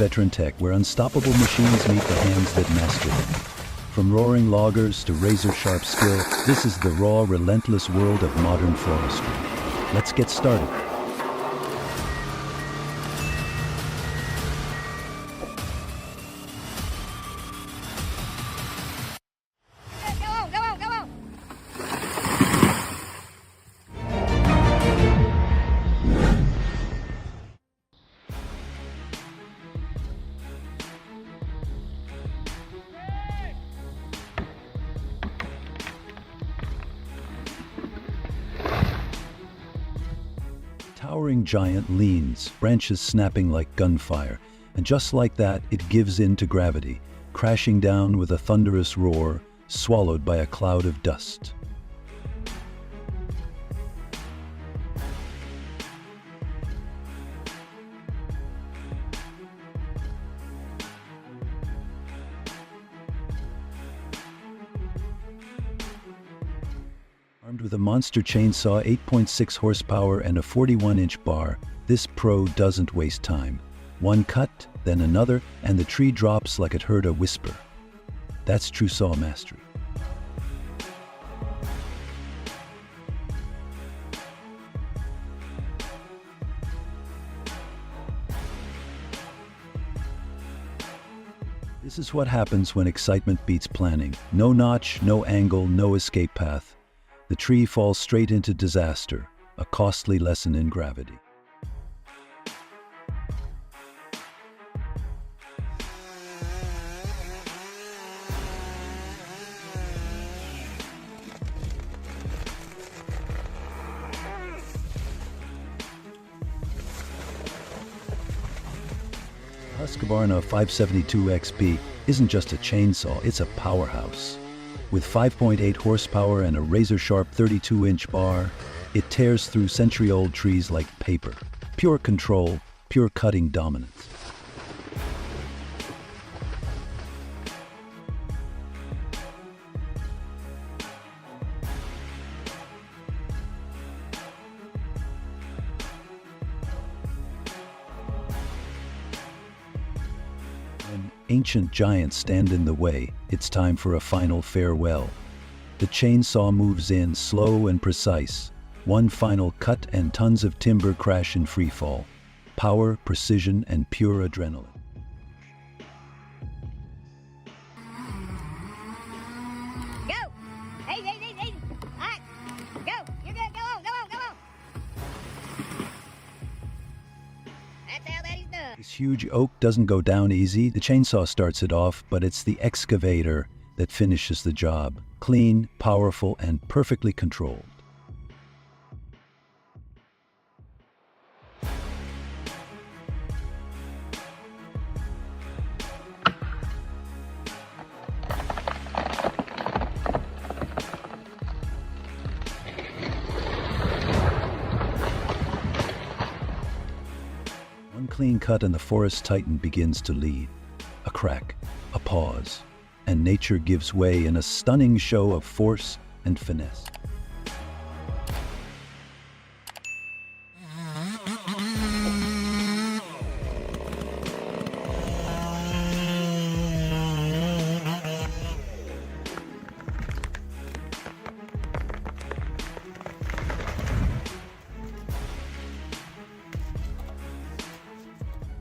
veteran tech where unstoppable machines meet the hands that master them. From roaring loggers to razor-sharp skill, this is the raw, relentless world of modern forestry. Let's get started. Towering giant leans, branches snapping like gunfire, and just like that, it gives in to gravity, crashing down with a thunderous roar, swallowed by a cloud of dust. Armed with a monster chainsaw, 8.6 horsepower, and a 41-inch bar, this pro doesn't waste time. One cut, then another, and the tree drops like it heard a whisper. That's true saw mastery. This is what happens when excitement beats planning. No notch, no angle, no escape path. The tree falls straight into disaster, a costly lesson in gravity. Husqvarna 572 XP isn't just a chainsaw, it's a powerhouse. With 5.8 horsepower and a razor-sharp 32-inch bar, it tears through century-old trees like paper. Pure control, pure cutting dominance. When ancient giants stand in the way, it's time for a final farewell. The chainsaw moves in, slow and precise. One final cut and tons of timber crash in free fall. Power, precision, and pure adrenaline. Go! Hey! All right, go! You're good, go on! That's how that is done. This huge oak doesn't go down easy. The chainsaw starts it off, but it's the excavator that finishes the job. Clean, powerful, and perfectly controlled. One clean cut and the forest titan begins to lead. A crack, a pause, and nature gives way in a stunning show of force and finesse.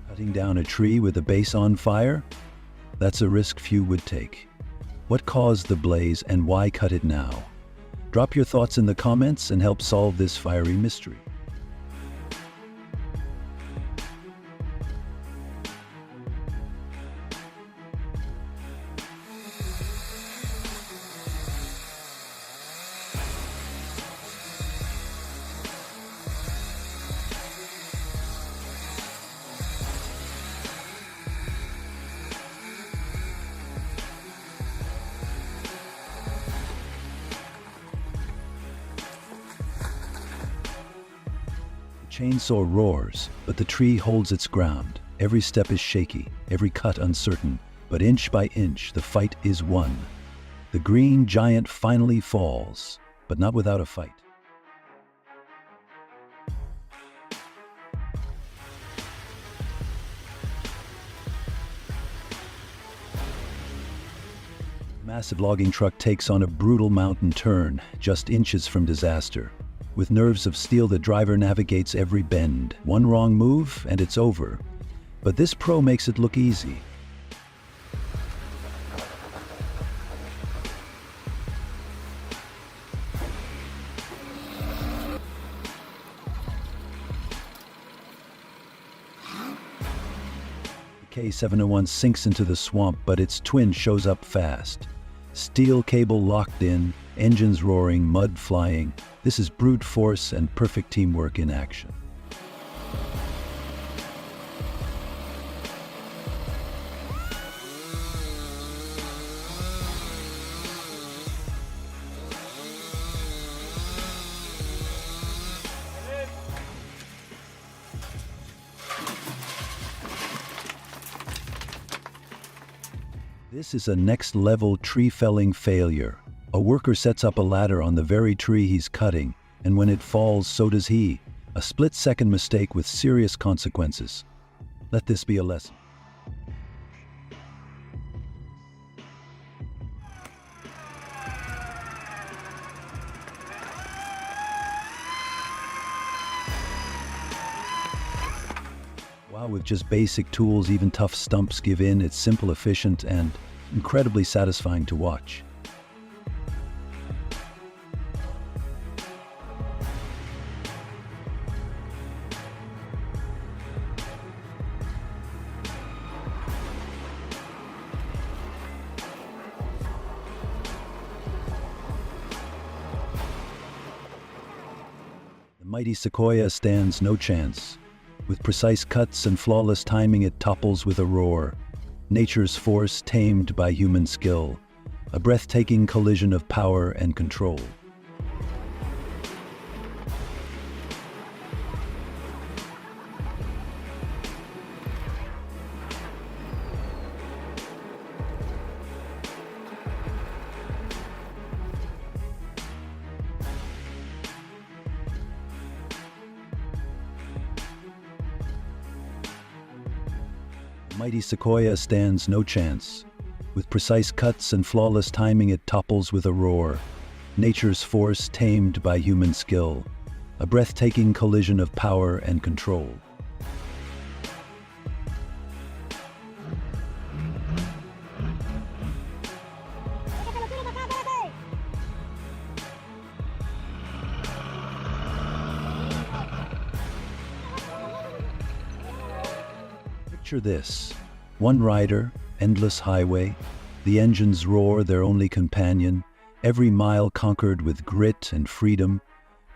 Cutting down a tree with the base on fire? That's a risk few would take. What caused the blaze and why cut it now? Drop your thoughts in the comments and help solve this fiery mystery. Chainsaw roars, but the tree holds its ground. Every step is shaky, every cut uncertain, but inch by inch the fight is won. The green giant finally falls, but not without a fight. Massive logging truck takes on a brutal mountain turn, just inches from disaster. With nerves of steel, the driver navigates every bend. One wrong move, and it's over. But this pro makes it look easy. The K701 sinks into the swamp, but its twin shows up fast. Steel cable locked in, engines roaring, mud flying. This is brute force and perfect teamwork in action. This is a next-level tree-felling failure. A worker sets up a ladder on the very tree he's cutting, and when it falls, so does he. A split-second mistake with serious consequences. Let this be a lesson. Wow, with just basic tools, even tough stumps give in. It's simple, efficient, and incredibly satisfying to watch. The mighty Sequoia stands no chance. With precise cuts and flawless timing, it topples with a roar. Nature's force tamed by human skill. A breathtaking collision of power and control. Mighty Sequoia stands no chance. With precise cuts and flawless timing, it topples with a roar. Nature's force tamed by human skill. A breathtaking collision of power and control. Picture this. One rider, endless highway. The engines roar, their only companion. Every mile conquered with grit and freedom.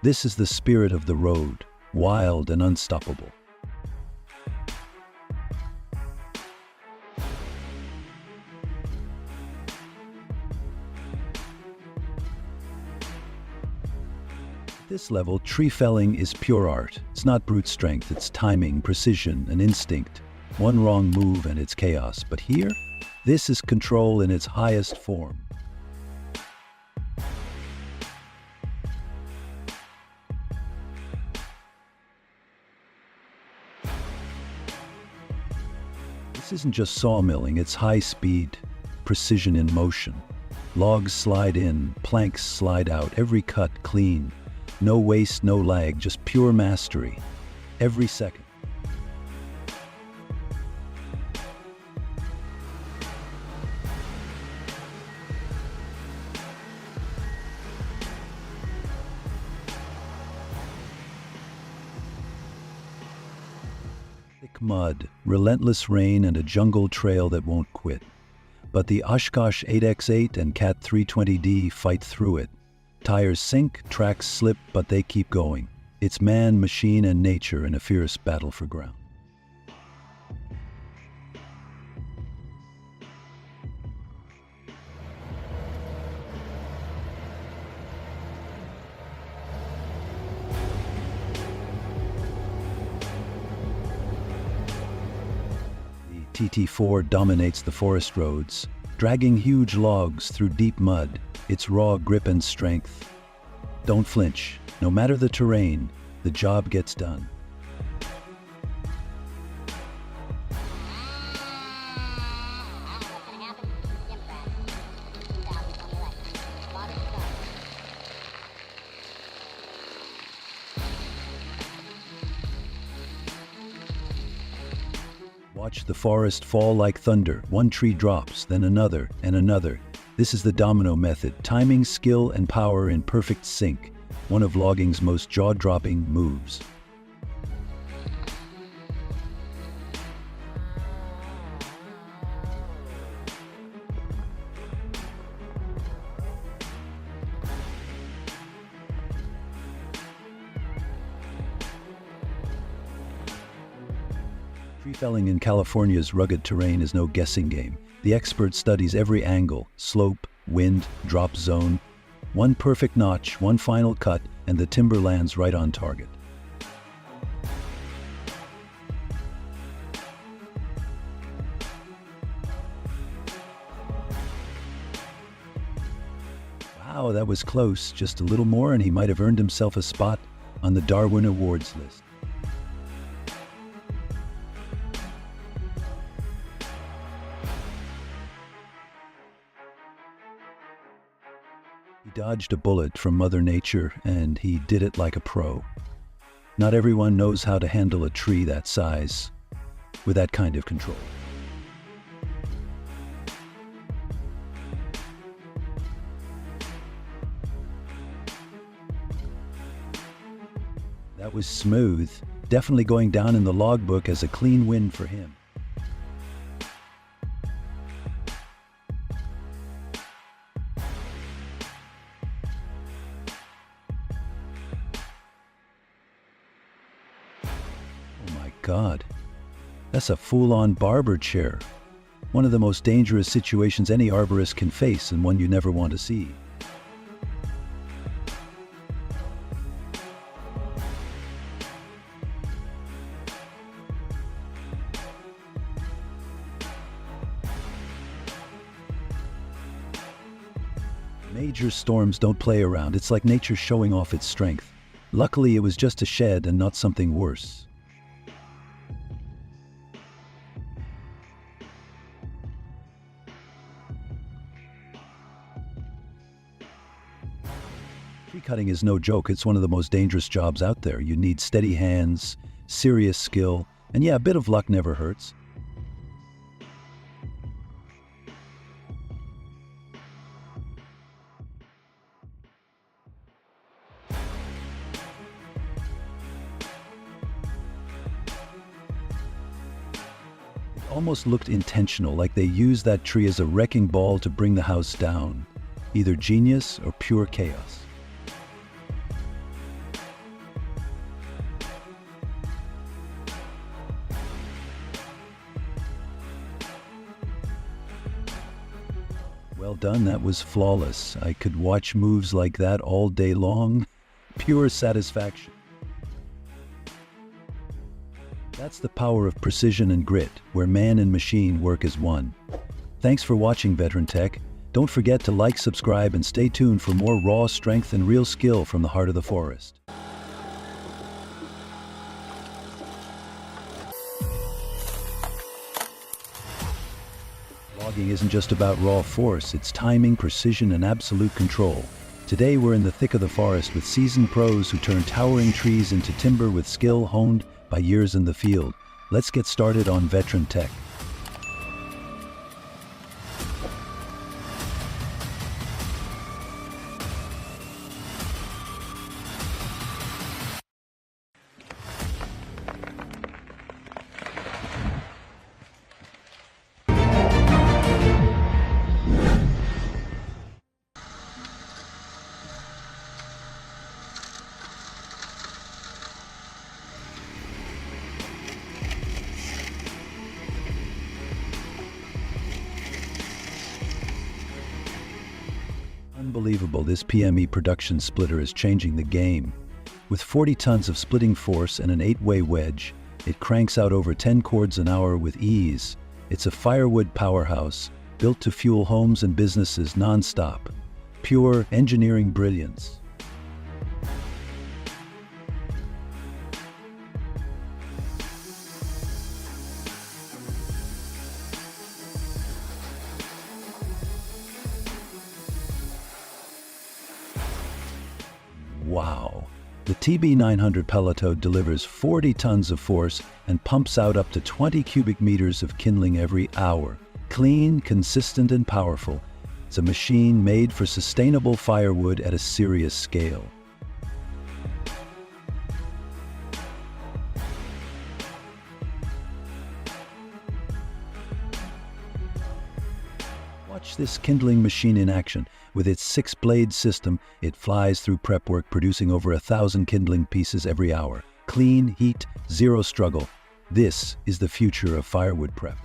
This is the spirit of the road, wild and unstoppable. At this level, tree felling is pure art. It's not brute strength, it's timing, precision, and instinct. One wrong move and it's chaos. But here, this is control in its highest form. This isn't just sawmilling, it's high speed, precision in motion. Logs slide in, planks slide out, every cut clean. No waste, no lag, just pure mastery. Every second. Thick mud, relentless rain, and a jungle trail that won't quit. But the Oshkosh 8x8 and Cat 320D fight through it. Tires sink, tracks slip, but they keep going. It's man, machine, and nature in a fierce battle for ground. The TT4 dominates the forest roads, dragging huge logs through deep mud, its raw grip and strength. Don't flinch. No matter the terrain, the job gets done. Watch the forest fall like thunder. One tree drops, then another and another. This is the domino method, timing, skill, and power in perfect sync. One of logging's most jaw-dropping moves. Tree felling in California's rugged terrain is no guessing game. The expert studies every angle, slope, wind, drop zone. One perfect notch, one final cut, and the timber lands right on target. Wow, that was close. Just a little more and he might have earned himself a spot on the Darwin Awards list. He dodged a bullet from Mother Nature, and he did it like a pro. Not everyone knows how to handle a tree that size, with that kind of control. That was smooth, definitely going down in the logbook as a clean win for him. God, that's a full-on barber chair. One of the most dangerous situations any arborist can face and one you never want to see. Major storms don't play around. It's like nature showing off its strength. Luckily, it was just a shed and not something worse. Tree cutting is no joke. It's one of the most dangerous jobs out there. You need steady hands, serious skill, and yeah, a bit of luck never hurts. It almost looked intentional, like they used that tree as a wrecking ball to bring the house down. Either genius or pure chaos. Well done, that was flawless. I could watch moves like that all day long. Pure satisfaction. That's the power of precision and grit, where man and machine work as one. Thanks for watching, Veteran Tech. Don't forget to like, subscribe, and stay tuned for more raw strength and real skill from the heart of the forest. Logging isn't just about raw force, it's timing, precision, and absolute control. Today we're in the thick of the forest with seasoned pros who turn towering trees into timber with skill honed by years in the field. Let's get started on Veteran Tech. Unbelievable, this PME production splitter is changing the game. With 40 tons of splitting force and an 8-way wedge, it cranks out over 10 cords an hour with ease. It's a firewood powerhouse, built to fuel homes and businesses non-stop. Pure engineering brilliance. Wow, The TB900 Pelletode delivers 40 tons of force and pumps out up to 20 cubic meters of kindling every hour. Clean, consistent, and powerful. It's a machine made for sustainable firewood at a serious scale. Watch this kindling machine in action. With its 6-blade system, it flies through prep work, producing over 1,000 kindling pieces every hour. Clean, heat, zero struggle. This is the future of firewood prep.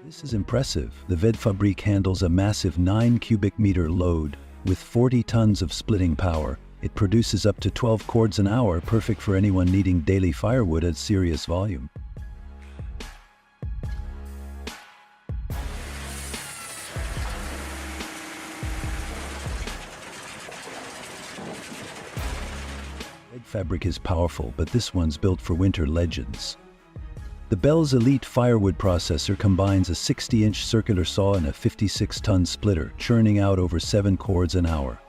This is impressive. The Vedfabrik handles a massive 9 cubic meter load. With 40 tons of splitting power, it produces up to 12 cords an hour, perfect for anyone needing daily firewood at serious volume. Vedfabrik is powerful, but this one's built for winter legends. The Bell's Elite firewood processor combines a 60-inch circular saw and a 56-ton splitter, churning out over 7 cords an hour.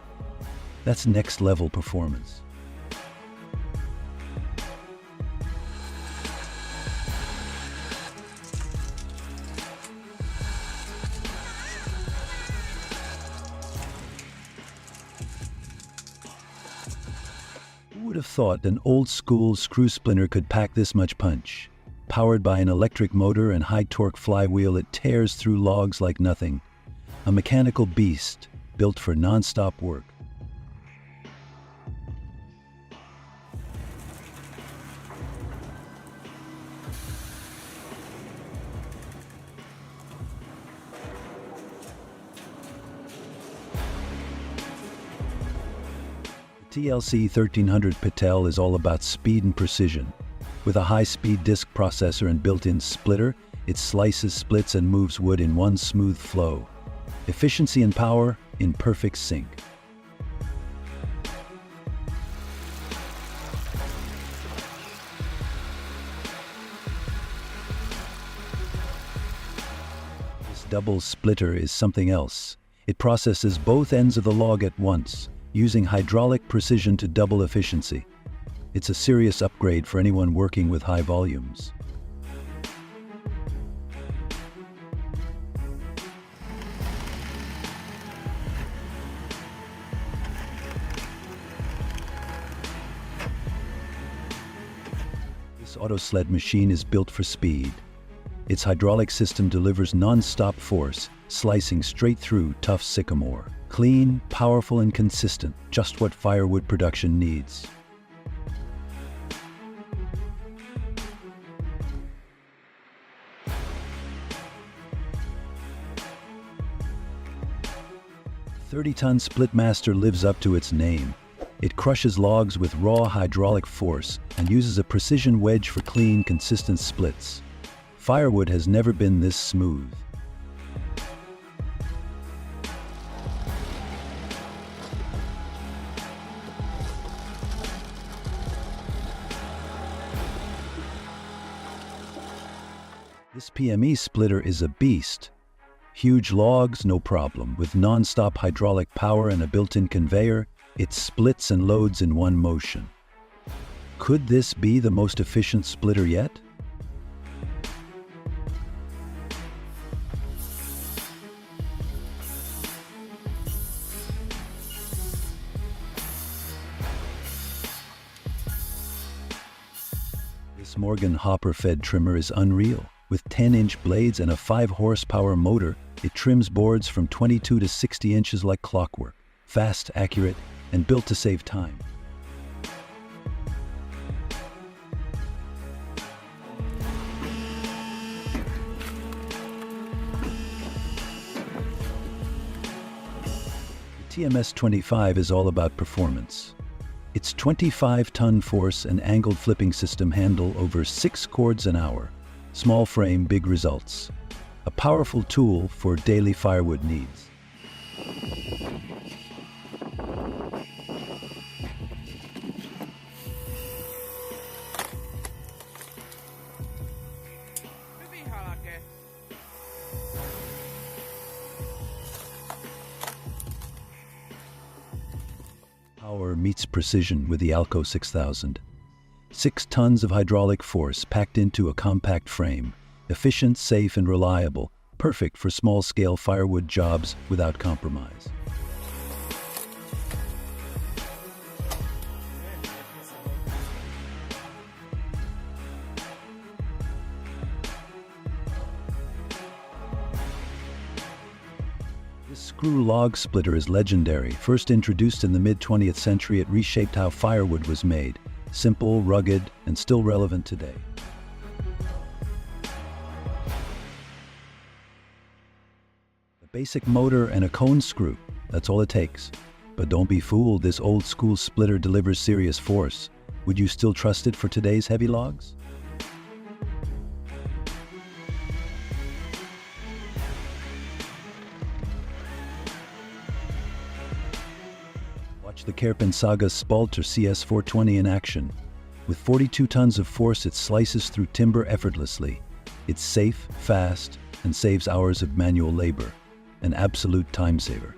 That's next-level performance. Who would have thought an old-school screw splinter could pack this much punch? Powered by an electric motor and high-torque flywheel, it tears through logs like nothing. A mechanical beast built for non-stop work. The TLC 1300 Patel is all about speed and precision. With a high-speed disc processor and built-in splitter, it slices, splits, and moves wood in one smooth flow. Efficiency and power in perfect sync. This double splitter is something else. It processes both ends of the log at once, using hydraulic precision to double efficiency. It's a serious upgrade for anyone working with high volumes. This auto sled machine is built for speed. Its hydraulic system delivers non-stop force, slicing straight through tough sycamore. Clean, powerful, and consistent, just what firewood production needs. The 30-ton Splitmaster lives up to its name. It crushes logs with raw hydraulic force and uses a precision wedge for clean, consistent splits. Firewood has never been this smooth. This PME splitter is a beast. Huge logs, no problem. With non-stop hydraulic power and a built-in conveyor, it splits and loads in one motion. Could this be the most efficient splitter yet? This Morgan hopper-fed trimmer is unreal. With 10-inch blades and a 5-horsepower motor, it trims boards from 22 to 60 inches like clockwork. Fast, accurate, and built to save time. The TMS-25 is all about performance. Its 25-ton force and angled flipping system handle over 6 cords an hour. Small frame, big results. A powerful tool for daily firewood needs. meets precision with the Alco 6000. 6 tons of hydraulic force packed into a compact frame, efficient, safe, and reliable, perfect for small-scale firewood jobs without compromise. This screw log splitter is legendary. First introduced in the mid-20th century, it reshaped how firewood was made. Simple, rugged, and still relevant today. A basic motor and a cone screw, that's all it takes. But don't be fooled, this old-school splitter delivers serious force. Would you still trust it for today's heavy logs? Watch the Kerpen Saga's Spalter CS420 in action. With 42 tons of force, it slices through timber effortlessly. It's safe, fast, and saves hours of manual labor. An absolute time saver.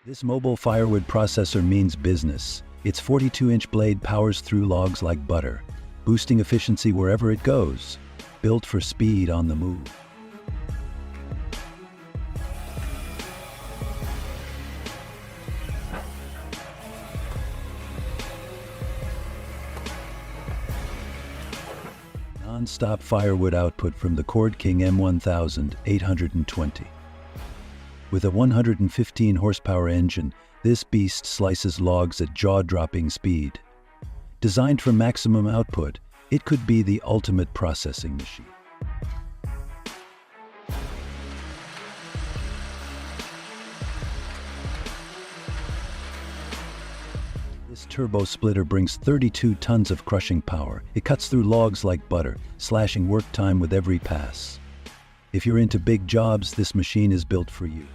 This mobile firewood processor means business. Its 42-inch blade powers through logs like butter, boosting efficiency wherever it goes. Built for speed on the move. Non-stop firewood output from the Cord King M1000 820. With a 115 horsepower engine, this beast slices logs at jaw-dropping speed. Designed for maximum output, it could be the ultimate processing machine. This turbo splitter brings 32 tons of crushing power. It cuts through logs like butter, slashing work time with every pass. If you're into big jobs, this machine is built for you.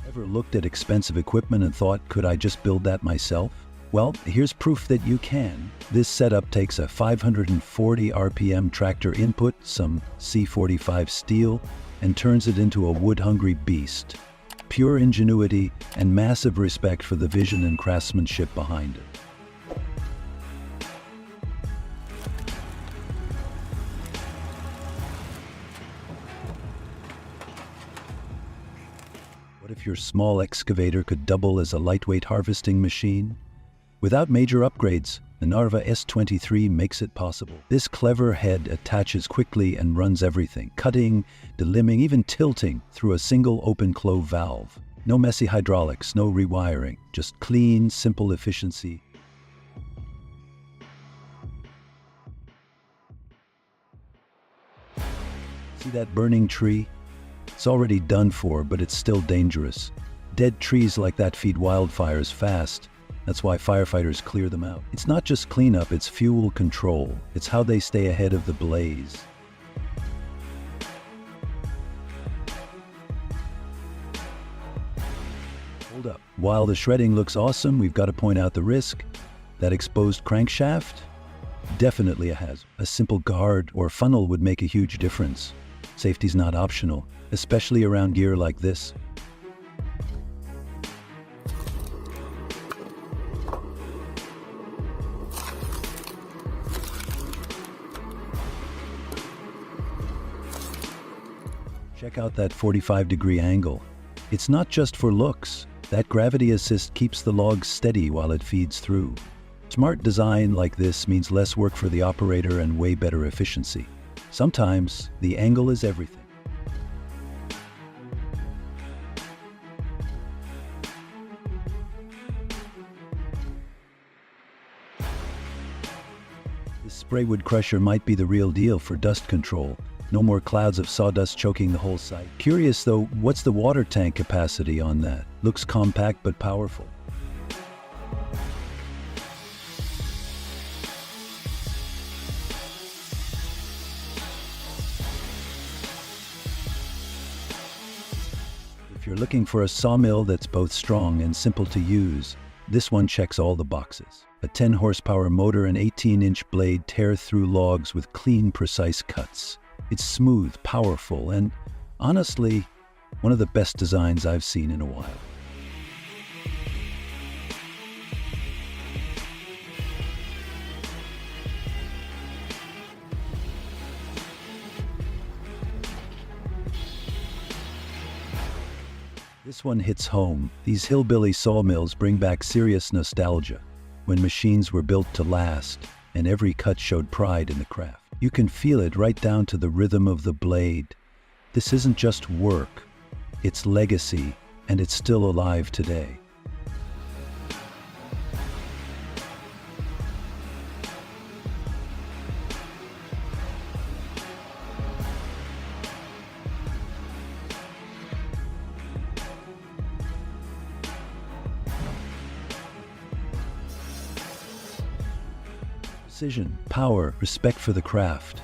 Ever looked at expensive equipment and thought, could I just build that myself? Well, here's proof that you can. This setup takes a 540 RPM tractor input, some C45 steel, and turns it into a wood-hungry beast. Pure ingenuity and massive respect for the vision and craftsmanship behind it. What if your small excavator could double as a lightweight harvesting machine? Without major upgrades, the Narva S23 makes it possible. This clever head attaches quickly and runs everything, cutting, delimbing, even tilting through a single open-clove valve. No messy hydraulics, no rewiring, just clean, simple efficiency. See that burning tree? It's already done for, but it's still dangerous. Dead trees like that feed wildfires fast. That's why firefighters clear them out. It's not just cleanup, it's fuel control. It's how they stay ahead of the blaze. Hold up. While the shredding looks awesome, we've got to point out the risk. That exposed crankshaft? Definitely a hazard. A simple guard or funnel would make a huge difference. Safety's not optional, especially around gear like this. Check out that 45-degree angle. It's not just for looks. That gravity assist keeps the log steady while it feeds through. Smart design like this means less work for the operator and way better efficiency. Sometimes the angle is everything. This spray wood crusher might be the real deal for dust control. No more clouds of sawdust choking the whole site. Curious though, what's the water tank capacity on that? Looks compact but powerful. If you're looking for a sawmill that's both strong and simple to use, this one checks all the boxes. A 10 horsepower motor and 18-inch blade tear through logs with clean, precise cuts. It's smooth, powerful, and honestly, one of the best designs I've seen in a while. This one hits home. These hillbilly sawmills bring back serious nostalgia, when machines were built to last, and every cut showed pride in the craft. You can feel it right down to the rhythm of the blade. This isn't just work, it's legacy, and it's still alive today. Precision, power, respect for the craft.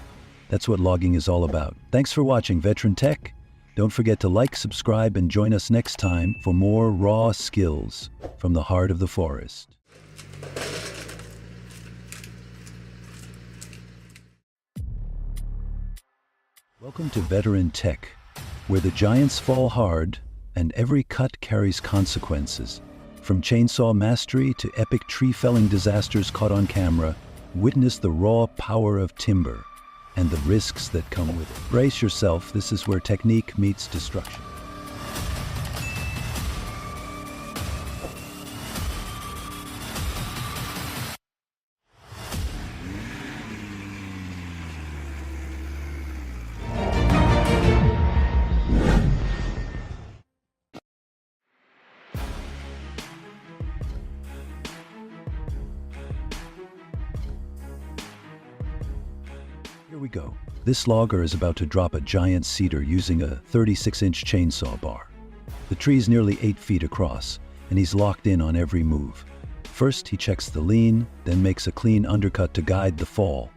That's what logging is all about. Thanks for watching Veteran Tech. Don't forget to like, subscribe, and join us next time for more raw skills from the heart of the forest. Welcome to Veteran Tech, where the giants fall hard and every cut carries consequences. From chainsaw mastery to epic tree-felling disasters caught on camera, witness the raw power of timber and the risks that come with it. Brace yourself, this is where technique meets destruction. Here we go. This logger is about to drop a giant cedar using a 36-inch chainsaw bar. The tree's nearly 8 feet across, and he's locked in on every move. First, he checks the lean, then makes a clean undercut to guide the fall.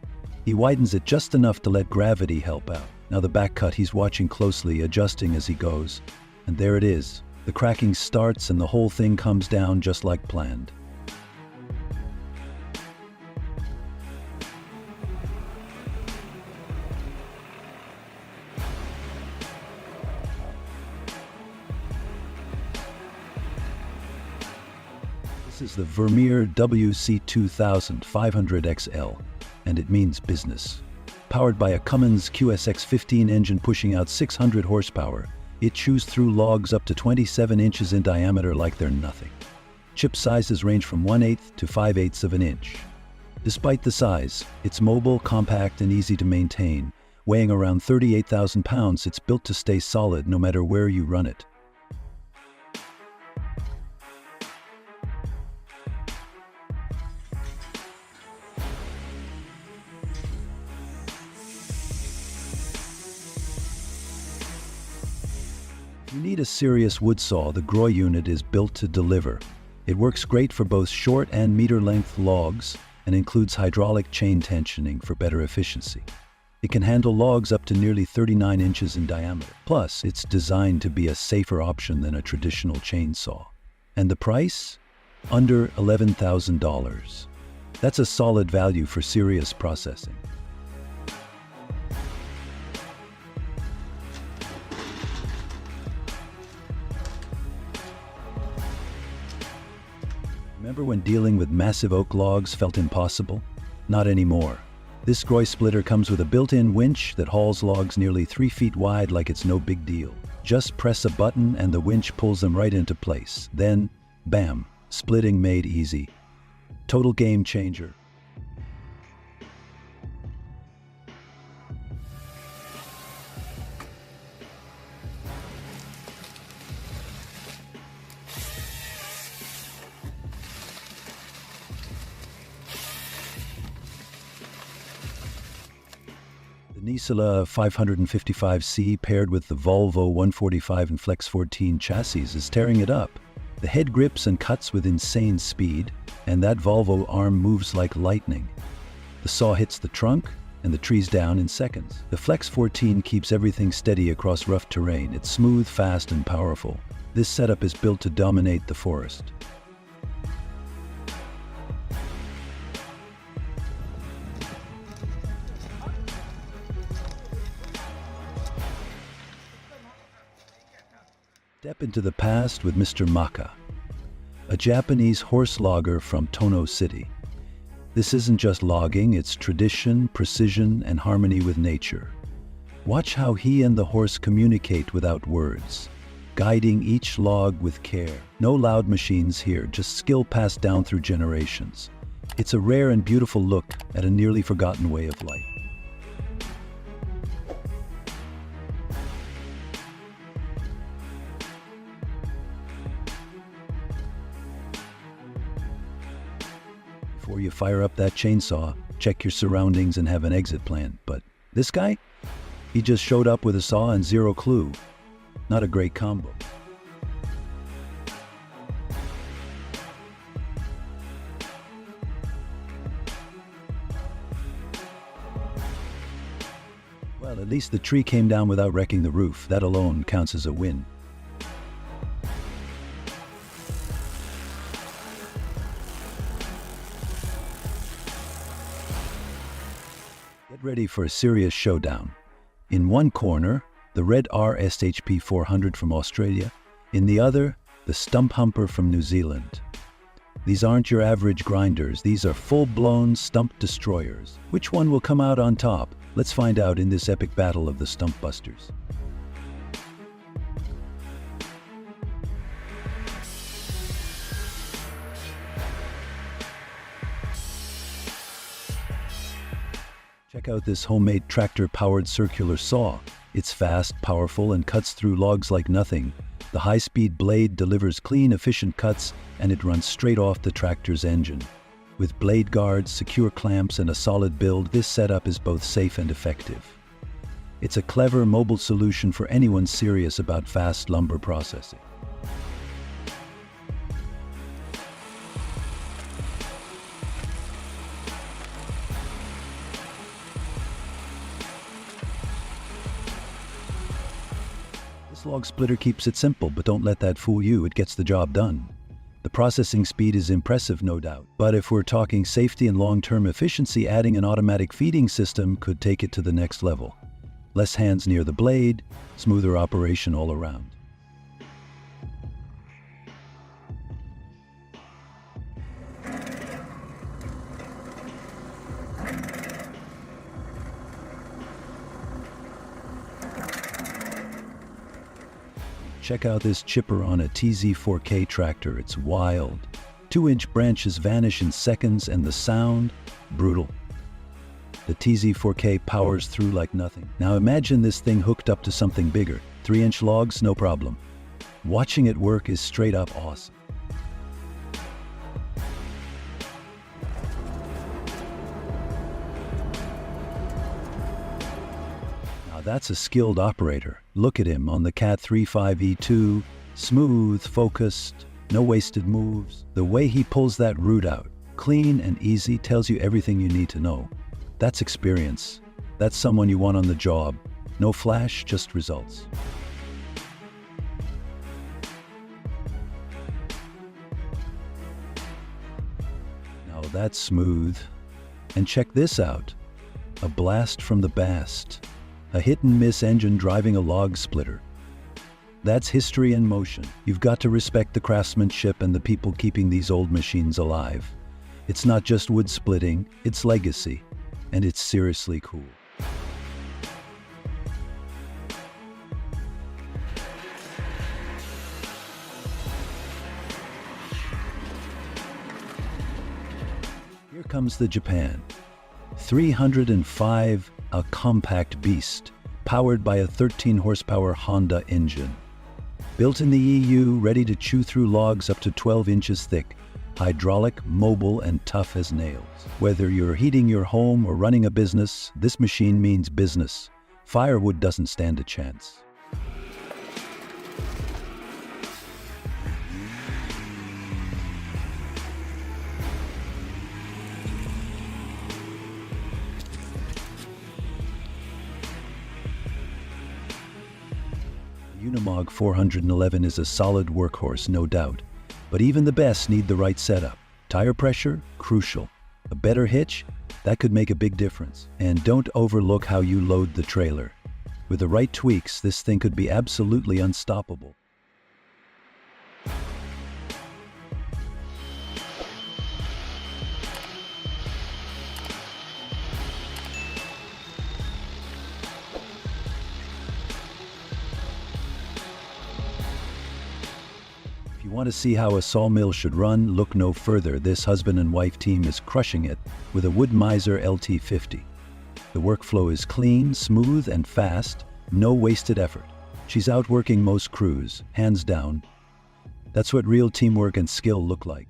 He widens it just enough to let gravity help out. Now the back cut he's watching closely, adjusting as he goes. And there it is. The cracking starts and the whole thing comes down just like planned. This is the Vermeer WC2500XL, and it means business. Powered by a Cummins QSX-15 engine pushing out 600 horsepower, it chews through logs up to 27 inches in diameter like they're nothing. Chip sizes range from 1/8 to 5/8 of an inch. Despite the size, it's mobile, compact, and easy to maintain. Weighing around 38,000 pounds, it's built to stay solid no matter where you run it. If you need a serious wood saw, the Groy unit is built to deliver. It works great for both short and meter-length logs and includes hydraulic chain tensioning for better efficiency. It can handle logs up to nearly 39 inches in diameter. Plus, it's designed to be a safer option than a traditional chainsaw. And the price? Under $11,000. That's a solid value for serious processing. Remember when dealing with massive oak logs felt impossible? Not anymore. This Groy splitter comes with a built-in winch that hauls logs nearly 3 feet wide like it's no big deal. Just press a button and the winch pulls them right into place. Then, bam, splitting made easy. Total game changer. The Nisela 555C paired with the Volvo 145 and Flex 14 chassis is tearing it up. The head grips and cuts with insane speed, and that Volvo arm moves like lightning. The saw hits the trunk, and the tree's down in seconds. The Flex 14 keeps everything steady across rough terrain. It's smooth, fast, and powerful. This setup is built to dominate the forest. Step into the past with Mr. Maka, a Japanese horse logger from Tono City. This isn't just logging, it's tradition, precision, and harmony with nature. Watch how he and the horse communicate without words, guiding each log with care. No loud machines here, just skill passed down through generations. It's a rare and beautiful look at a nearly forgotten way of life. Before you fire up that chainsaw, check your surroundings and have an exit plan. But this guy? He just showed up with a saw and zero clue. Not a great combo. Well, at least the tree came down without wrecking the roof. That alone counts as a win. Get ready for a serious showdown. In one corner, the red RSHP 400 from Australia. In the other, the stump humper from New Zealand. These aren't your average grinders, these are full-blown stump destroyers. Which one will come out on top? Let's find out in this epic battle of the stump busters. Check out this homemade tractor-powered circular saw. It's fast, powerful, and cuts through logs like nothing. The high-speed blade delivers clean, efficient cuts, and it runs straight off the tractor's engine. With blade guards, secure clamps, and a solid build, this setup is both safe and effective. It's a clever, mobile solution for anyone serious about fast lumber processing. This log splitter keeps it simple, but don't let that fool you, it gets the job done. The processing speed is impressive, no doubt, but if we're talking safety and long-term efficiency, adding an automatic feeding system could take it to the next level. Less hands near the blade, smoother operation all around. Check out this chipper on a TZ4K tractor. It's wild. 2-inch branches vanish in seconds and the sound, brutal. The TZ4K powers through like nothing. Now imagine this thing hooked up to something bigger. 3-inch logs, no problem. Watching it work is straight up awesome. That's a skilled operator. Look at him on the Cat 35E2, smooth, focused, no wasted moves. The way he pulls that root out, clean and easy, tells you everything you need to know. That's experience. That's someone you want on the job. No flash, just results. Now that's smooth. And check this out. A blast from the bast. A hit-and-miss engine driving a log splitter. That's history in motion. You've got to respect the craftsmanship and the people keeping these old machines alive. It's not just wood splitting, it's legacy, and it's seriously cool. Here comes the Japan. 305, a compact beast, powered by a 13-horsepower Honda engine. Built in the EU, ready to chew through logs up to 12 inches thick, hydraulic, mobile, and tough as nails. Whether you're heating your home or running a business, this machine means business. Firewood doesn't stand a chance. Unimog 411 is a solid workhorse, no doubt. But even the best need the right setup. Tire pressure, crucial. A better hitch, that could make a big difference. And don't overlook how you load the trailer. With the right tweaks, this thing could be absolutely unstoppable. If you want to see how a sawmill should run, look no further. This husband and wife team is crushing it with a Wood Miser LT50. The workflow is clean, smooth, and fast, no wasted effort. She's outworking most crews, hands down. That's what real teamwork and skill look like.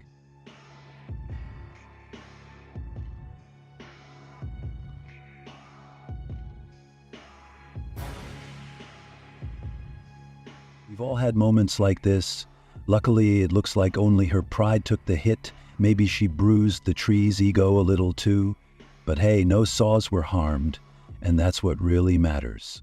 We've all had moments like this. Luckily, it looks like only her pride took the hit. Maybe she bruised the tree's ego a little too. But hey, no saws were harmed, and that's what really matters.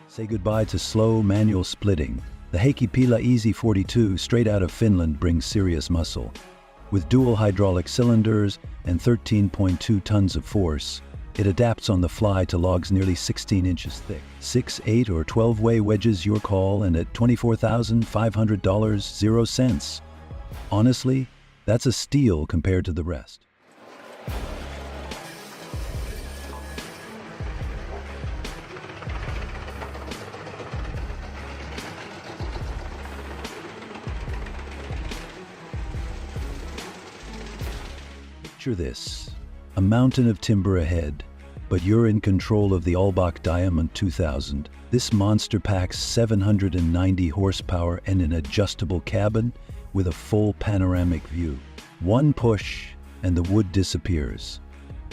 Say goodbye to slow manual splitting. The Häkkipila Easy 42 straight out of Finland brings serious muscle. With dual hydraulic cylinders and 13.2 tons of force, it adapts on the fly to logs nearly 16 inches thick. 6, 8, or 12-way wedges your call, and at $24,500, 0 cents. Honestly, that's a steal compared to the rest. Picture this. A mountain of timber ahead, but you're in control of the Albach Diamond 2000. This monster packs 790 horsepower and an adjustable cabin with a full panoramic view. One push and the wood disappears.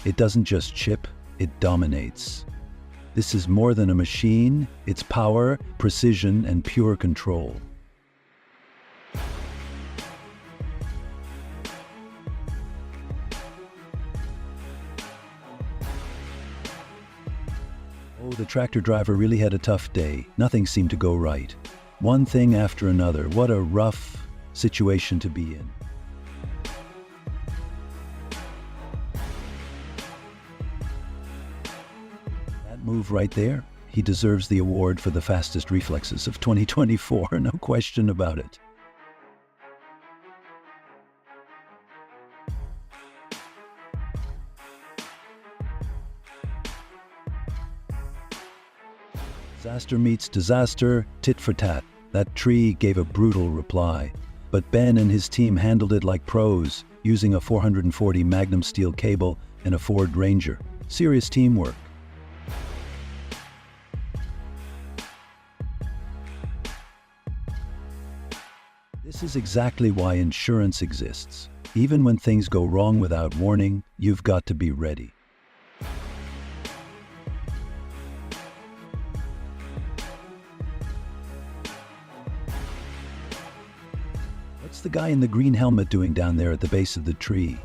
It doesn't just chip, it dominates. This is more than a machine, it's power, precision, and pure control. Oh, the tractor driver really had a tough day. Nothing seemed to go right. One thing after another. What a rough situation to be in. That move right there, he deserves the award for the fastest reflexes of 2024, no question about it. Disaster meets disaster, tit for tat. That tree gave a brutal reply. But Ben and his team handled it like pros, using a 440 Magnum steel cable and a Ford Ranger. Serious teamwork. This is exactly why insurance exists. Even when things go wrong without warning, you've got to be ready. What's the guy in the green helmet doing down there at the base of the tree?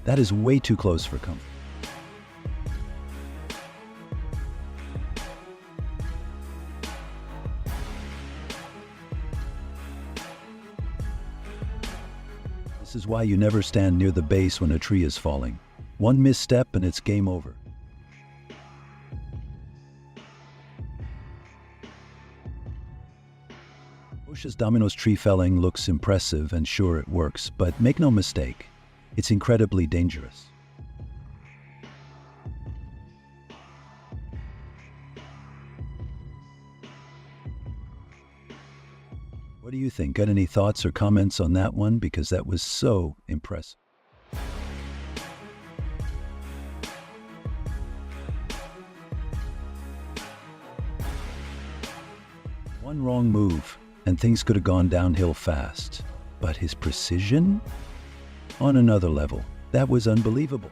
That is way too close for comfort. This is why you never stand near the base when a tree is falling. One misstep and it's game over. Bush's Domino's tree felling looks impressive and sure it works, but make no mistake, it's incredibly dangerous. What do you think? Got any thoughts or comments on that one? Because that was so impressive. One wrong move, and things could have gone downhill fast. But his precision? On another level. That was unbelievable.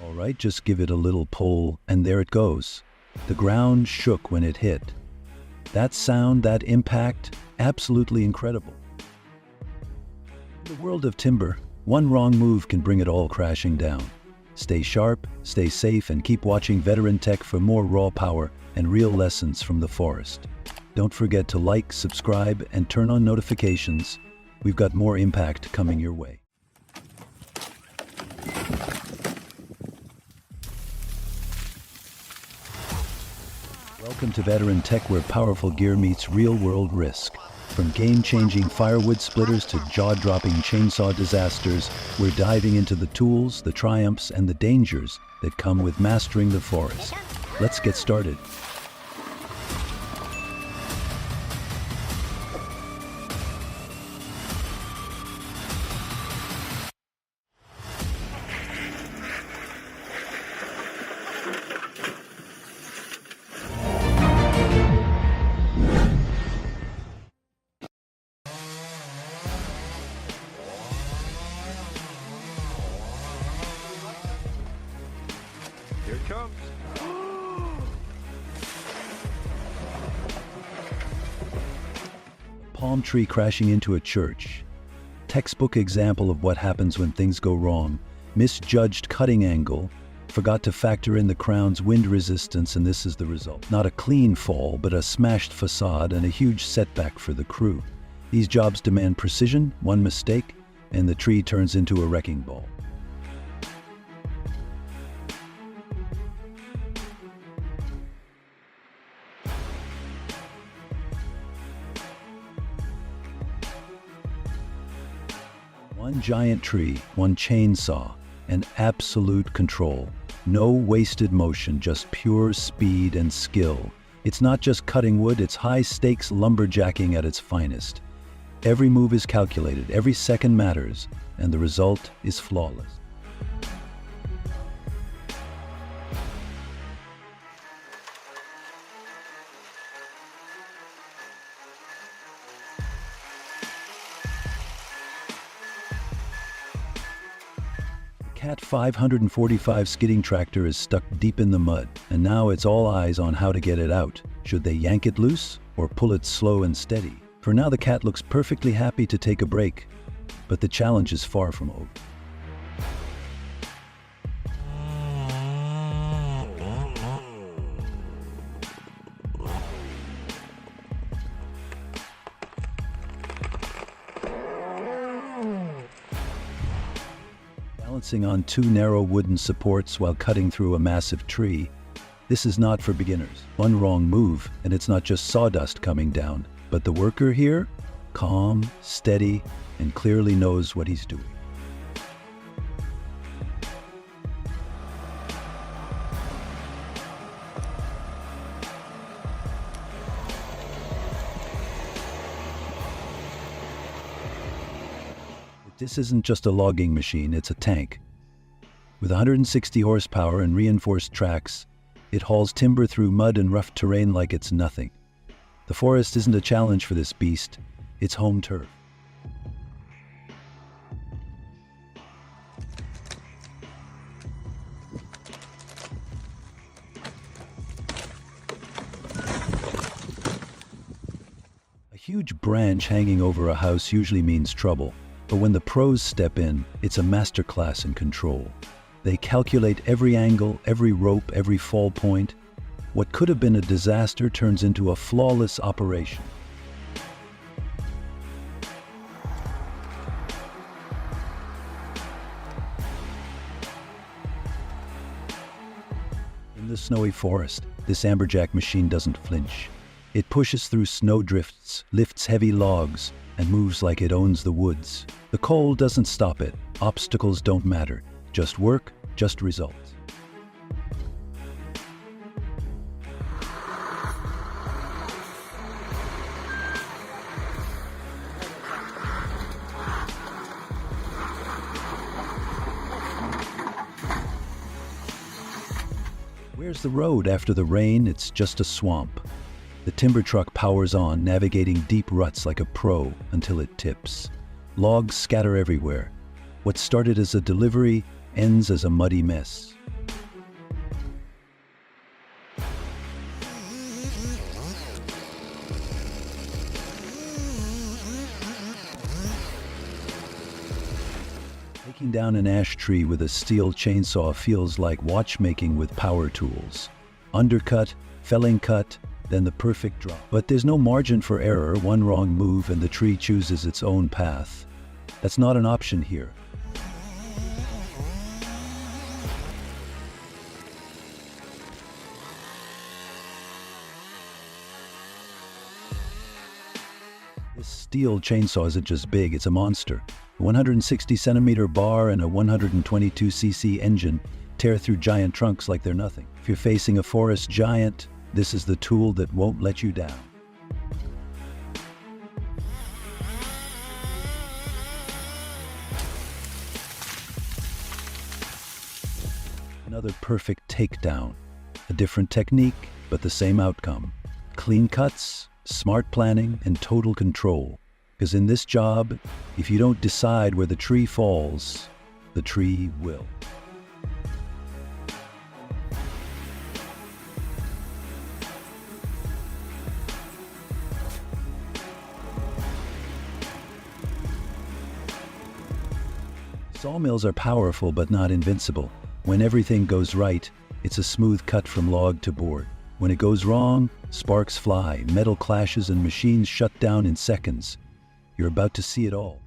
All right, just give it a little pull, and there it goes. The ground shook when it hit. That sound, that impact, absolutely incredible. In the world of timber, one wrong move can bring it all crashing down. Stay sharp, stay safe, and keep watching Veteran Tech for more raw power and real lessons from the forest. Don't forget to like, subscribe, and turn on notifications. We've got more impact coming your way. Welcome to Veteran Tech, where powerful gear meets real-world risk. From game-changing firewood splitters to jaw-dropping chainsaw disasters, we're diving into the tools, the triumphs, and the dangers that come with mastering the forest. Let's get started. Here it comes. Palm tree crashing into a church. Textbook example of what happens when things go wrong. Misjudged cutting angle, forgot to factor in the crown's wind resistance, and this is the result. Not a clean fall, but a smashed facade and a huge setback for the crew. These jobs demand precision, one mistake, and the tree turns into a wrecking ball. One giant tree, one chainsaw, and absolute control. No wasted motion, just pure speed and skill. It's not just cutting wood, it's high-stakes lumberjacking at its finest. Every move is calculated, every second matters, and the result is flawless. Cat 545 skidding tractor is stuck deep in the mud, and now it's all eyes on how to get it out. Should they yank it loose or pull it slow and steady? For now, the Cat looks perfectly happy to take a break, but the challenge is far from over. Balancing on two narrow wooden supports while cutting through a massive tree. This is not for beginners. One wrong move, and it's not just sawdust coming down, but the worker here, calm, steady, and clearly knows what he's doing. This isn't just a logging machine, it's a tank. With 160 horsepower and reinforced tracks, it hauls timber through mud and rough terrain like it's nothing. The forest isn't a challenge for this beast, it's home turf. A huge branch hanging over a house usually means trouble. But when the pros step in, it's a masterclass in control. They calculate every angle, every rope, every fall point. What could have been a disaster turns into a flawless operation. In the snowy forest, this amberjack machine doesn't flinch. It pushes through snowdrifts, lifts heavy logs, and moves like it owns the woods. The cold doesn't stop it. Obstacles don't matter. Just work, just results. Where's the road after the rain? It's just a swamp. The timber truck powers on, navigating deep ruts like a pro until it tips. Logs scatter everywhere. What started as a delivery ends as a muddy mess. down an ash tree with a steel chainsaw feels like watchmaking with power tools. Undercut, felling cut, then the perfect drop. But there's no margin for error. One wrong move and the tree chooses its own path. That's not an option here. This steel chainsaw isn't just big, it's a monster. A 160 centimeter bar and a 122 cc engine tear through giant trunks like they're nothing. If you're facing a forest giant, this is the tool that won't let you down. Another perfect takedown. A different technique, but the same outcome. Clean cuts, smart planning, and total control. Because in this job, if you don't decide where the tree falls, the tree will. Sawmills are powerful but not invincible. When everything goes right, it's a smooth cut from log to board. When it goes wrong, sparks fly, metal clashes, and machines shut down in seconds. You're about to see it all.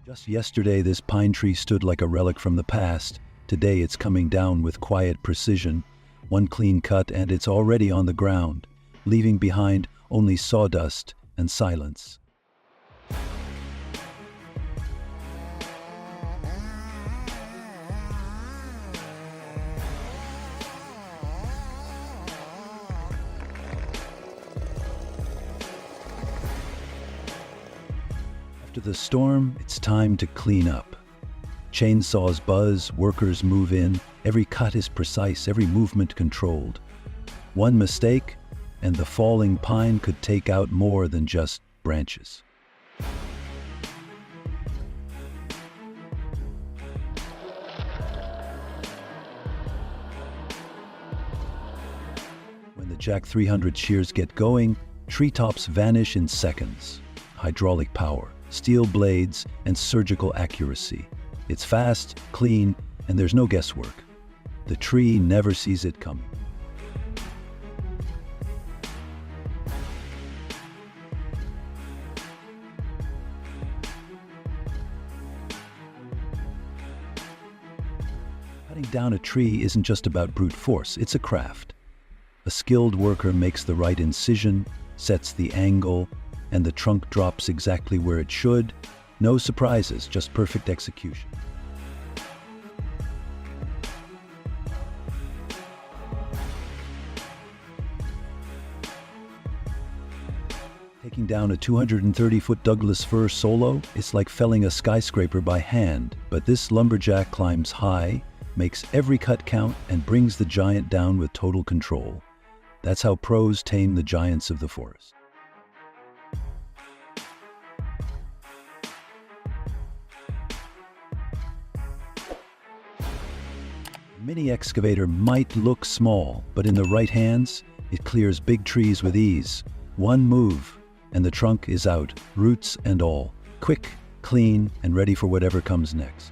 Just yesterday, this pine tree stood like a relic from the past. Today, it's coming down with quiet precision. One clean cut and it's already on the ground, leaving behind only sawdust and silence. After the storm, it's time to clean up. Chainsaws buzz, workers move in. Every cut is precise, every movement controlled. One mistake, and the falling pine could take out more than just branches. When the Jack 300 shears get going, treetops vanish in seconds. Hydraulic power, steel blades, and surgical accuracy. It's fast, clean, and there's no guesswork. The tree never sees it coming. Cutting down a tree isn't just about brute force, it's a craft. A skilled worker makes the right incision, sets the angle, and the trunk drops exactly where it should. No surprises, just perfect execution. Taking down a 230-foot Douglas fir solo, it's like felling a skyscraper by hand, but this lumberjack climbs high, makes every cut count, and brings the giant down with total control. That's how pros tame the giants of the forest. A mini excavator might look small, but in the right hands, it clears big trees with ease. One move, and the trunk is out, roots and all. Quick, clean, and ready for whatever comes next.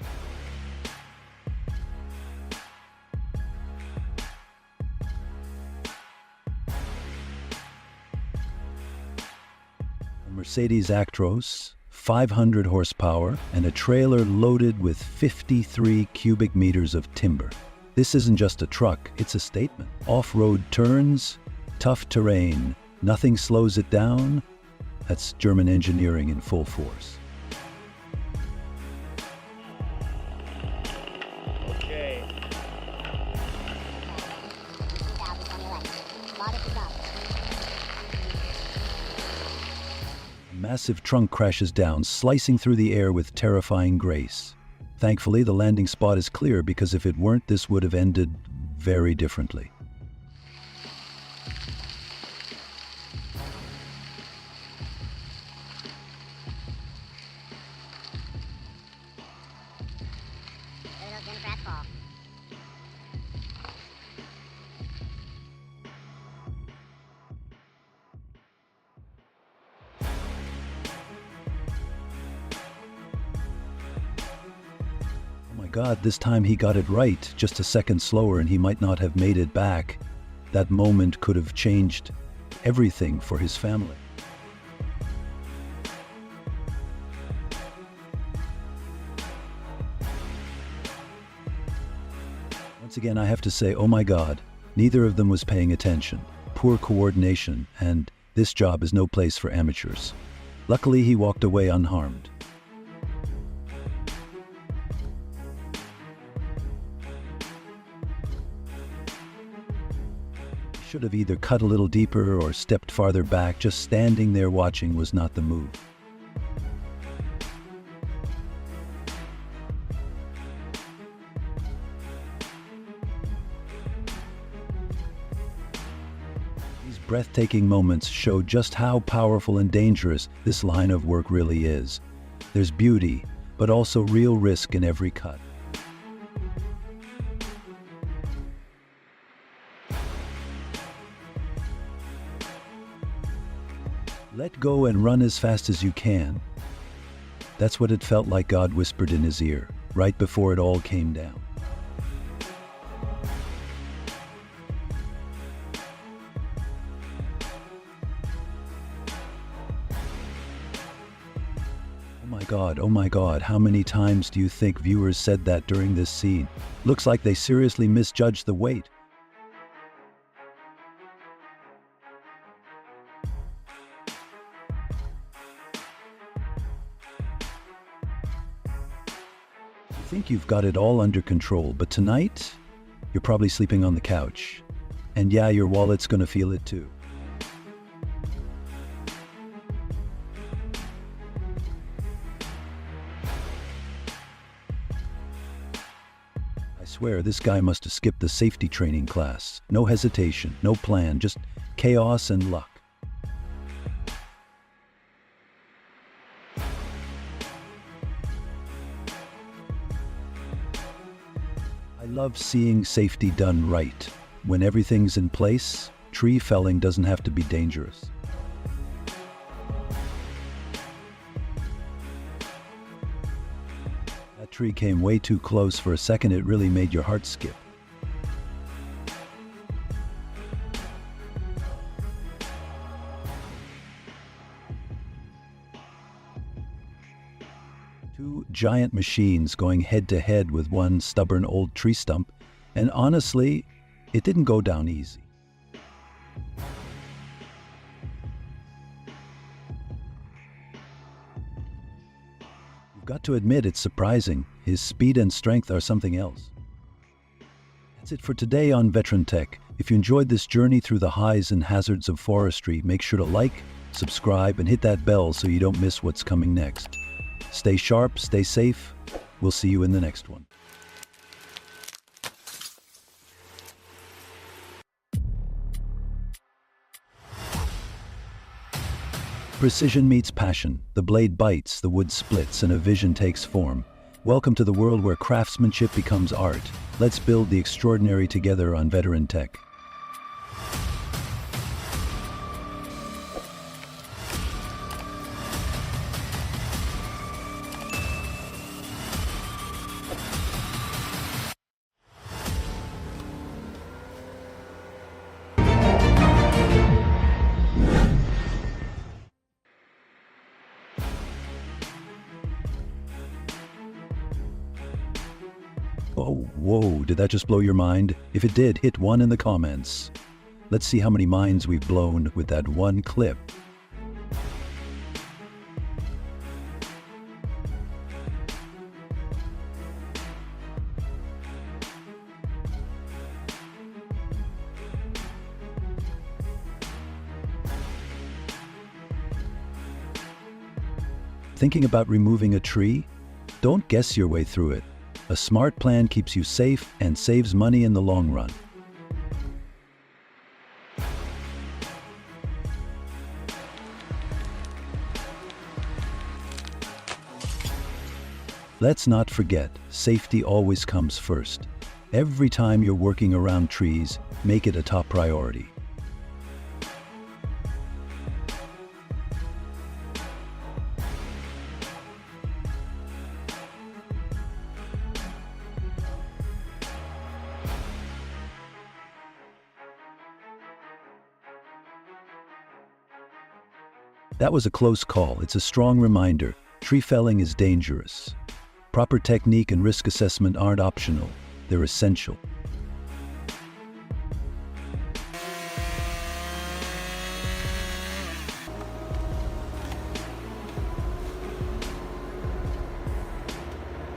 A Mercedes Actros, 500 horsepower, and a trailer loaded with 53 cubic meters of timber. This isn't just a truck, it's a statement. Off-road turns, tough terrain, nothing slows it down. That's German engineering in full force. Okay. A massive trunk crashes down, slicing through the air with terrifying grace. Thankfully, the landing spot is clear because if it weren't, this would have ended very differently. God, this time he got it right, just a second slower and he might not have made it back. That moment could have changed everything for his family. Once again, I have to say, oh my God, neither of them was paying attention. Poor coordination, and this job is no place for amateurs. Luckily, he walked away unharmed. He should have either cut a little deeper or stepped farther back. Just standing there watching was not the move. These breathtaking moments show just how powerful and dangerous this line of work really is. There's beauty, but also real risk in every cut. Let go and run as fast as you can. That's what it felt like God whispered in his ear, right before it all came down. Oh my God, how many times do you think viewers said that during this scene? Looks like they seriously misjudged the weight. You think you've got it all under control, but tonight, you're probably sleeping on the couch. And yeah, your wallet's gonna feel it too. I swear, this guy must have skipped the safety training class. No hesitation, no plan, just chaos and luck. I love seeing safety done right. When everything's in place, tree felling doesn't have to be dangerous. That tree came way too close. For a second, it really made your heart skip. Two giant machines going head to head with one stubborn old tree stump, and honestly, it didn't go down easy. You've got to admit, it's surprising. His speed and strength are something else. That's it for today on Veteran Tech. If you enjoyed this journey through the highs and hazards of forestry, make sure to like, subscribe, and hit that bell so you don't miss what's coming next. Stay sharp, stay safe. We'll see you in the next one. Precision meets passion. The blade bites, the wood splits, and a vision takes form. Welcome to the world where craftsmanship becomes art. Let's build the extraordinary together on Veteran Tech. Oh, whoa, did that just blow your mind? If it did, hit 1 in the comments. Let's see how many minds we've blown with that one clip. Thinking about removing a tree? Don't guess your way through it. A smart plan keeps you safe and saves money in the long run. Let's not forget, safety always comes first. Every time you're working around trees, make it a top priority. That was a close call. It's a strong reminder. Tree felling is dangerous. Proper technique and risk assessment aren't optional. They're essential.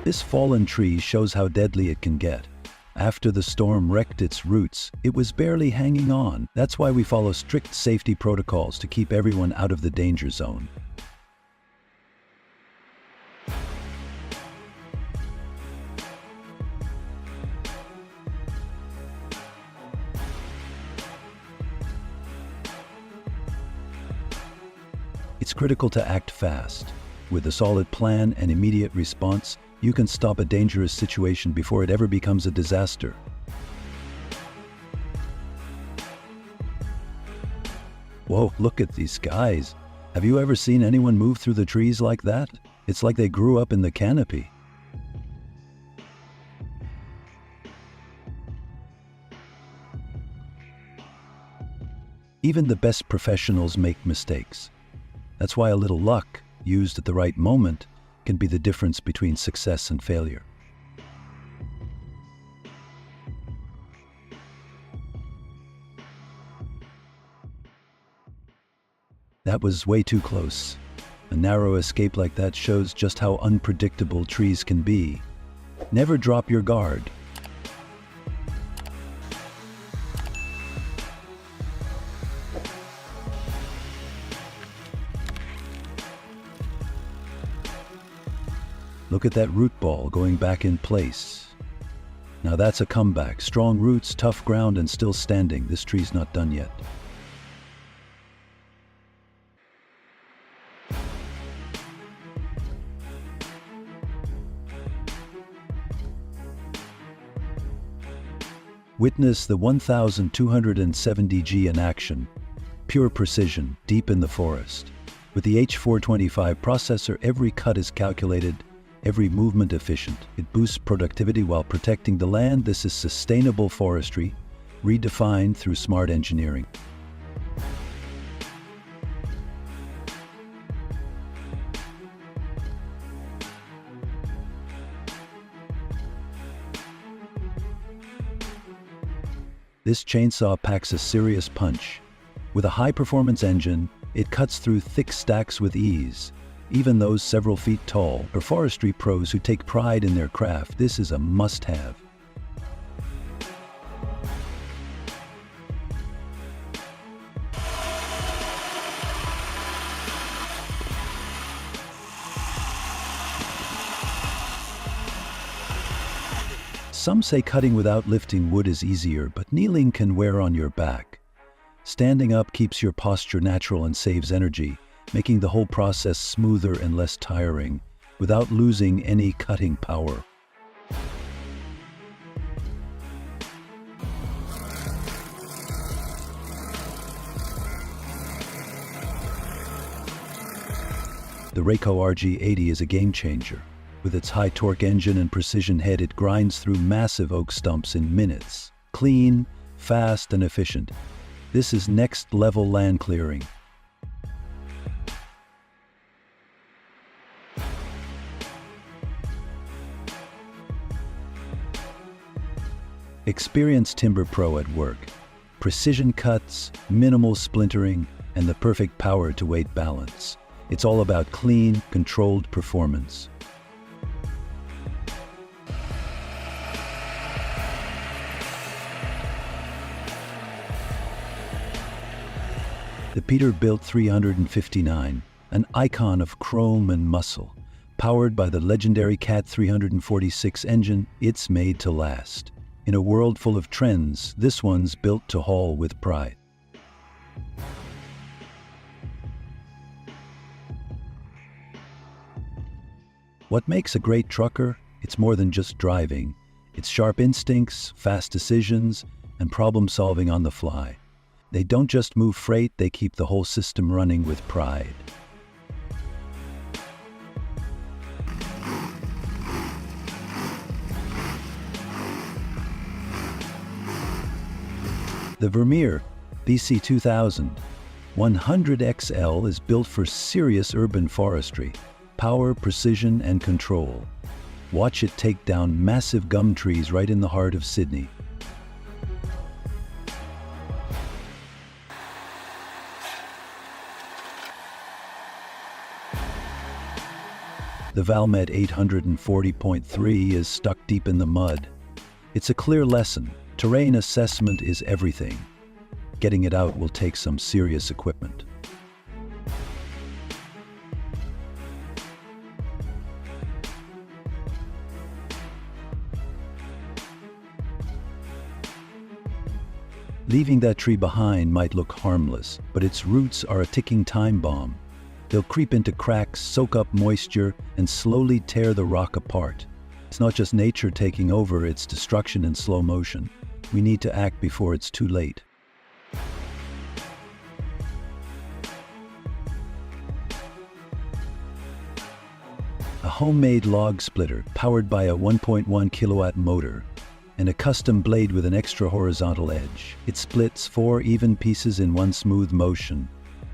This fallen tree shows how deadly it can get. After the storm wrecked its roots, it was barely hanging on. That's why we follow strict safety protocols to keep everyone out of the danger zone. It's critical to act fast. With a solid plan and immediate response, you can stop a dangerous situation before it ever becomes a disaster. Whoa, look at these guys. Have you ever seen anyone move through the trees like that? It's like they grew up in the canopy. Even the best professionals make mistakes. That's why a little luck, used at the right moment, can be the difference between success and failure. That was way too close. A narrow escape like that shows just how unpredictable trees can be. Never drop your guard. Look at that root ball going back in place. Now that's a comeback. Strong roots, tough ground, and still standing. This tree's not done yet. Witness the 1270G in action. Pure precision, deep in the forest. With the H425 processor, every cut is calculated, every movement efficient. It boosts productivity while protecting the land. This is sustainable forestry, redefined through smart engineering. This chainsaw packs a serious punch. With a high-performance engine, it cuts through thick stacks with ease. Even those several feet tall. For forestry pros who take pride in their craft, this is a must-have. Some say cutting without lifting wood is easier, but kneeling can wear on your back. Standing up keeps your posture natural and saves energy, making the whole process smoother and less tiring, without losing any cutting power. The Rayco RG80 is a game changer. With its high torque engine and precision head, it grinds through massive oak stumps in minutes. Clean, fast, and efficient. This is next-level land clearing. Experienced timber pro at work. Precision cuts, minimal splintering, and the perfect power-to-weight balance. It's all about clean, controlled performance. The Peterbilt 359, an icon of chrome and muscle. Powered by the legendary Cat 346 engine, it's made to last. In a world full of trends, this one's built to haul with pride. What makes a great trucker? It's more than just driving. It's sharp instincts, fast decisions, and problem solving on the fly. They don't just move freight, they keep the whole system running with pride. The Vermeer BC 2000, 100XL is built for serious urban forestry, power, precision, and control. Watch it take down massive gum trees right in the heart of Sydney. The Valmet 840.3 is stuck deep in the mud. It's a clear lesson. Terrain assessment is everything. Getting it out will take some serious equipment. Leaving that tree behind might look harmless, but its roots are a ticking time bomb. They'll creep into cracks, soak up moisture, and slowly tear the rock apart. It's not just nature taking over, it's destruction in slow motion. We need to act before it's too late. A homemade log splitter powered by a 1.1 kilowatt motor and a custom blade with an extra horizontal edge. It splits 4 even pieces in one smooth motion.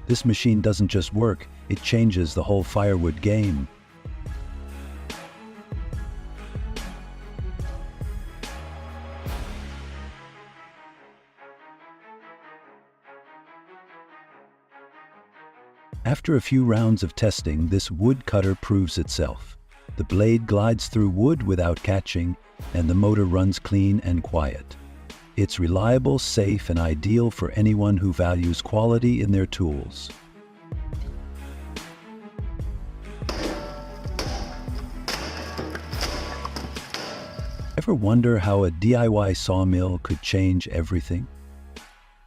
This machine doesn't just work, it changes the whole firewood game. After a few rounds of testing, this woodcutter proves itself. The blade glides through wood without catching, and the motor runs clean and quiet. It's reliable, safe, and ideal for anyone who values quality in their tools. Ever wonder how a DIY sawmill could change everything?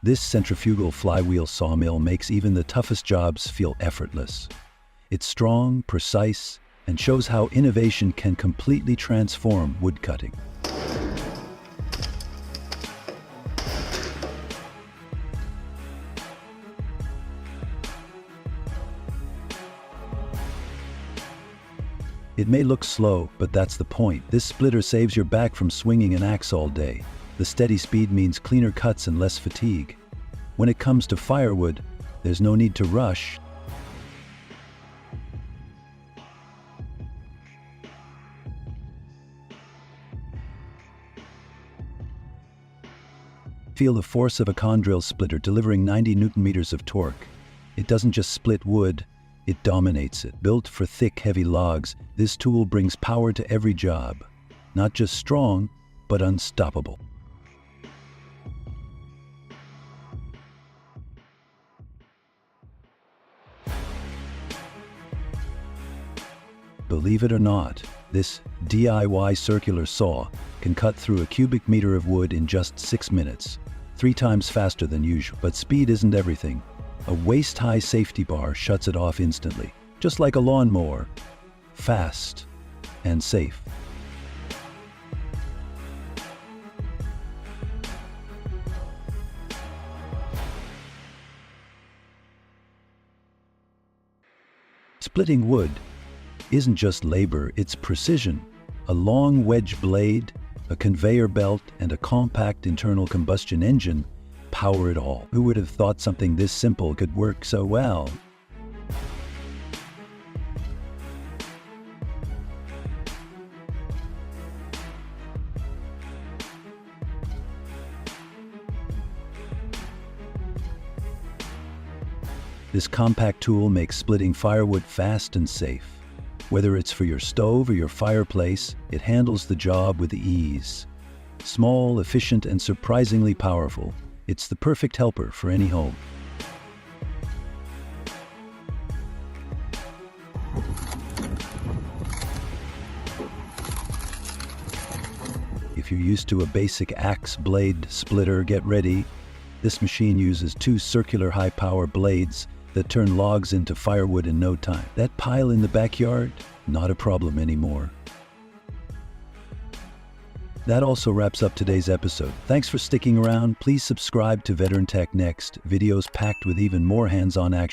This centrifugal flywheel sawmill makes even the toughest jobs feel effortless. It's strong, precise, and shows how innovation can completely transform woodcutting. It may look slow, but that's the point. This splitter saves your back from swinging an axe all day. The steady speed means cleaner cuts and less fatigue. When it comes to firewood, there's no need to rush. Feel the force of a condrill splitter delivering 90 Newton-meters of torque. It doesn't just split wood, it dominates it. Built for thick, heavy logs, this tool brings power to every job. Not just strong, but unstoppable. Believe it or not, this DIY circular saw can cut through a cubic meter of wood in just 6 minutes, 3 times faster than usual. But speed isn't everything. A waist-high safety bar shuts it off instantly, just like a lawnmower. Fast and safe. Splitting wood isn't just labor, it's precision. A long wedge blade, a conveyor belt, and a compact internal combustion engine power it all. Who would have thought something this simple could work so well? This compact tool makes splitting firewood fast and safe. Whether it's for your stove or your fireplace, it handles the job with ease. Small, efficient, and surprisingly powerful, it's the perfect helper for any home. If you're used to a basic axe blade splitter, get ready. This machine uses 2 circular high-power blades that turn logs into firewood in no time. That pile in the backyard? Not a problem anymore. That also wraps up today's episode. Thanks for sticking around. Please subscribe to Veteran Tech Next, videos packed with even more hands-on action.